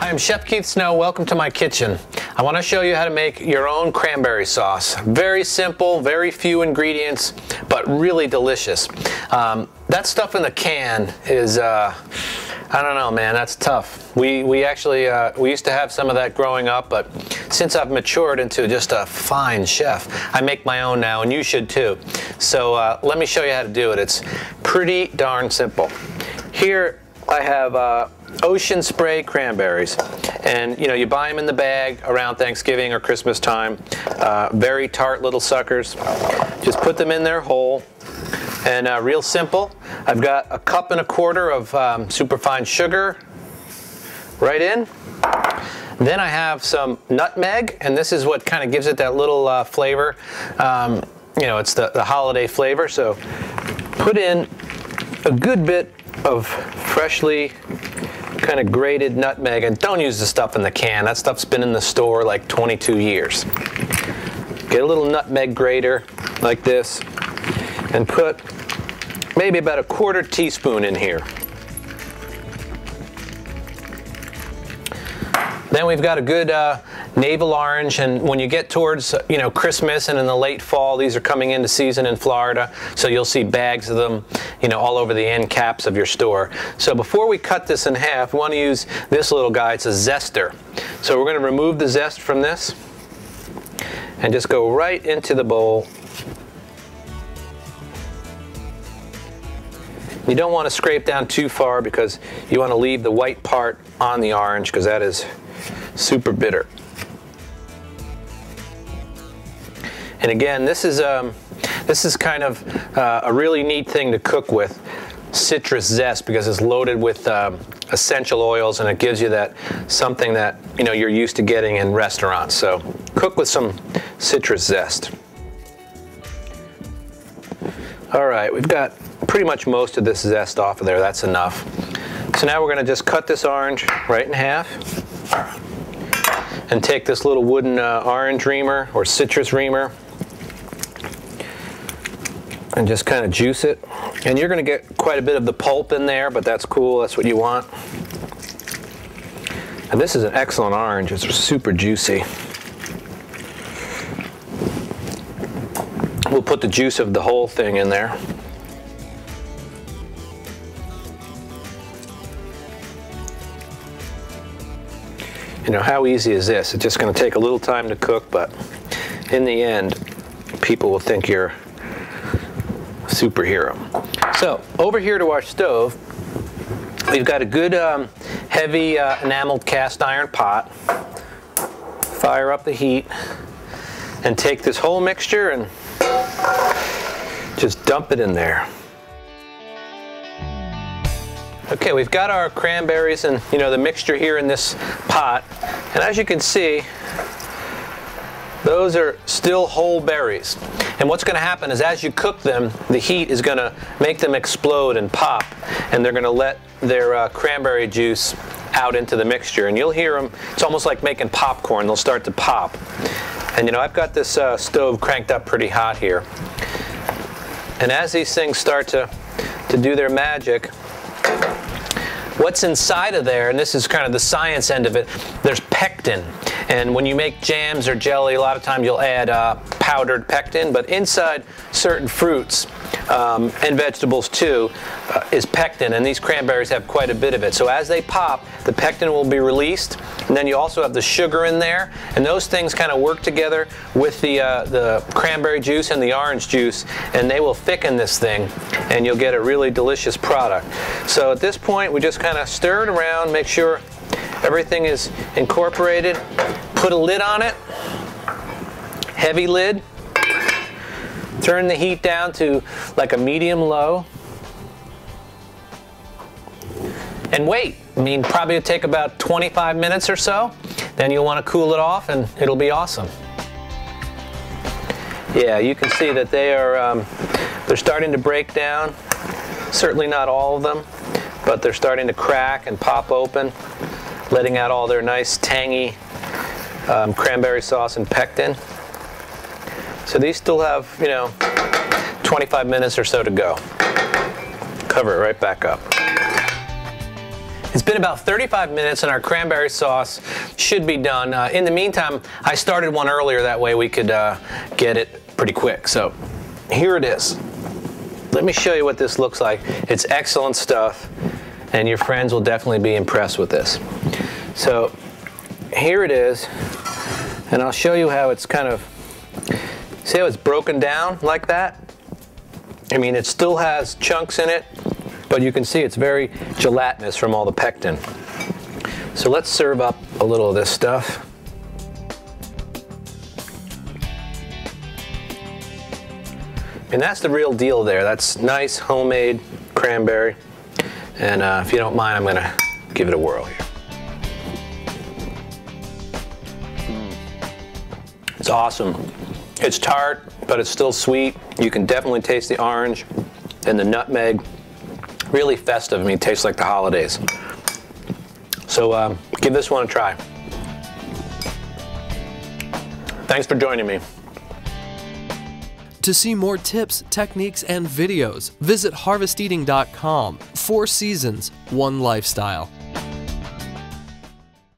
Hi, I'm Chef Keith Snow. Welcome to my kitchen. I want to show you how to make your own cranberry sauce. Very simple, very few ingredients, but really delicious. That stuff in the can is, I don't know, man, that's tough. We actually, we used to have some of that growing up, but since I've matured into just a fine chef, I make my own now, and you should too. So let me show you how to do it. It's pretty darn simple. Here I have ocean spray cranberries, and you buy them in the bag around Thanksgiving or Christmas time. Very tart little suckers. Just put them in there whole, and real simple. I've got 1.25 cups of superfine sugar right in. Then I have some nutmeg, and this is what kind of gives it that little flavor. It's the holiday flavor, so put in a good bit of freshly kind of grated nutmeg, and don't use the stuff in the can. That stuff's been in the store like 22 years. Get a little nutmeg grater like this and put maybe about 1/4 teaspoon in here. Then we've got a good navel orange, and when you get towards Christmas and in the late fall, these are coming into season in Florida, so you'll see bags of them all over the end caps of your store. So before we cut this in half, we want to use this little guy. It's a zester. So we're going to remove the zest from this and just go right into the bowl. You don't want to scrape down too far because you want to leave the white part on the orange, because that is super bitter. And again, this is kind of a really neat thing to cook with, citrus zest, because it's loaded with essential oils, and it gives you that something that you're used to getting in restaurants. So cook with some citrus zest. All right, we've got pretty much most of this zest off of there. That's enough. So now we're going to just cut this orange right in half and take this little wooden orange reamer or citrus reamer and just kind of juice it. And you're going to get quite a bit of the pulp in there, but that's cool. That's what you want. And this is an excellent orange. It's super juicy. We'll put the juice of the whole thing in there. How easy is this? It's just going to take a little time to cook, but in the end, people will think you're a superhero. So over here to our stove, we've got a good heavy enameled cast iron pot. Fire up the heat and take this whole mixture and just dump it in there. Okay, we've got our cranberries and the mixture here in this pot, and as you can see, those are still whole berries. And what's going to happen is as you cook them, the heat is going to make them explode and pop, and they're going to let their cranberry juice out into the mixture, and you'll hear them. It's almost like making popcorn. They'll start to pop. And I've got this stove cranked up pretty hot here, and as these things start to do their magic, what's inside of there, and this is kind of the science end of it, there's pectin. And when you make jams or jelly, a lot of times you'll add powdered pectin, but inside certain fruits and vegetables too is pectin, and these cranberries have quite a bit of it. So as they pop, the pectin will be released, and then you also have the sugar in there, and those things kind of work together with the cranberry juice and the orange juice, and they will thicken this thing, and you'll get a really delicious product. So at this point, we just kind of stir it around, make sure everything is incorporated. Put a lid on it, heavy lid. Turn the heat down to like a medium-low. And wait. Probably it'll take about 25 minutes or so. Then you'll want to cool it off, and it'll be awesome. Yeah, you can see that they're starting to break down. Certainly not all of them, but they're starting to crack and pop open, letting out all their nice tangy cranberry sauce and pectin. So these still have 25 minutes or so to go. Cover it right back up. It's been about 35 minutes and our cranberry sauce should be done. In the meantime, I started one earlier, that way we could get it pretty quick. So here it is. Let me show you what this looks like. It's excellent stuff, and your friends will definitely be impressed with this. So here it is, and I'll show you how it's kind of, see how it's broken down like that? I mean, it still has chunks in it, but you can see it's very gelatinous from all the pectin. So let's serve up a little of this stuff. And that's the real deal there. That's nice homemade cranberry. And if you don't mind, I'm gonna give it a whirl here. It's awesome. It's tart, but it's still sweet. You can definitely taste the orange and the nutmeg. Really festive. I mean, it tastes like the holidays. So give this one a try. Thanks for joining me. To see more tips, techniques, and videos, visit harvesteating.com. 4 seasons, 1 lifestyle.